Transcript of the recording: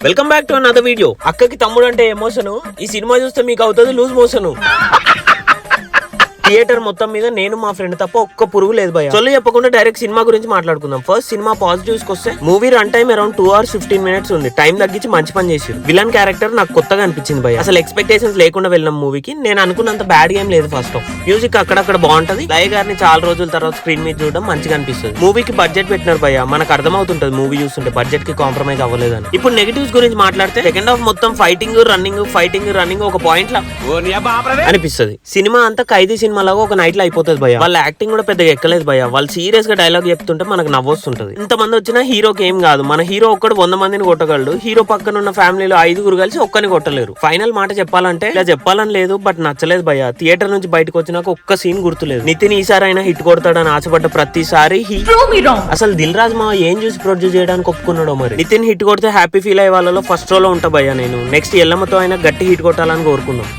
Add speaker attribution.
Speaker 1: Welcome back to another video. అక్కకి తమ్ముడు అంటే ఎమోషన్. ఈ సినిమా చూస్తే మీకు అవుతుంది లూజ్ మోషన్. థియేటర్ మొత్తం మీద నేను మా ఫ్రెండ్ తప్ప ఒక్క పురుగు లేదు భయ. చొల్లు చెప్పకుండా డైరెక్ట్ సినిమా గురించి మాట్లాడుకుందాం. ఫస్ట్ సినిమా పాజిటివ్స్ వస్తే movie run time around 2 hours 15 minutes ఉంది. టైం తగ్గించి మంచి పని చేసి విలన్ క్యారెక్టర్ నాకు కొత్తగా అనిపించింది భయ. అసలు ఎక్స్పెక్టేషన్స్ లేకుండా వెళ్ళిన మూవీకి నేను అనుకున్నంత బ్యాడ్ గేమ్ లేదు. ఫస్ట్ ఆఫ్ మ్యూజిక్ అక్కడక్కడ బాగుంటది. లయ గారిని చాలా రోజుల తర్వాత స్క్రీన్ మీద చూడడం మంచిగా అనిపిస్తుంది. మూవీకి బడ్జెట్ పెట్టినారు భయ. మనకు అర్థమవుతుంటది మూవీ చూస్తుంటే బడ్జెట్ కి కాంప్రమైజ్ అవ్వలేదని. ఇప్పుడు నెగటివ్స్ గురించి మాట్లాడితే సెకండ్ హాఫ్ మొత్తం ఫైటింగ్ రన్నింగ్ ఒక పాయింట్ లా అనిపిస్తుంది. సినిమా అంతా ఖైదీ సినిమా లాగా ఒక నైట్ లో అయిపోతుంది భయ. వాళ్ళ యాక్టింగ్ కూడా పెద్దగా ఎక్కలేదు భయ. వాళ్ళు సీరియస్ గా డైలాగ్ చెప్తుంటే మనకు నవ్వొస్తుంటది. ఇంతమంది వచ్చినా హీరోకి ఏం కాదు. మన హీరో ఒక్కడు 100 మందిని కొట్టగలడు. హీరో పక్కన ఉన్న ఫ్యామిలీలో 5 కలిసి ఒక్కని కొట్టలేరు. ఫైనల్ మాట చెప్పాలంటే ఇలా చెప్పాలని లేదు, బట్ నచ్చలేదు భయ. థియేటర్ నుంచి బయటకు వచ్చినాక ఒక్క సీన్ గుర్తులేదు. నితిన్ ఈసారి అయినా హిట్ కొడతాడని ఆశపడ్డ ప్రతిసారి అసలు దిల్ రాజు మా ఏం చూసి ప్రొడ్యూస్ చేయడానికి ఒప్పుకున్నాడో మరి. నితిన్ హిట్ కొడితే హ్యాపీ ఫీల్ అయ్యే వాళ్ళలో ఫస్ట్ రోలో ఉంటా భయ నేను. నెక్స్ట్ ఎల్లమ్మతో అయినా గట్టి హిట్ కొట్టాలని కోరుకుందాం.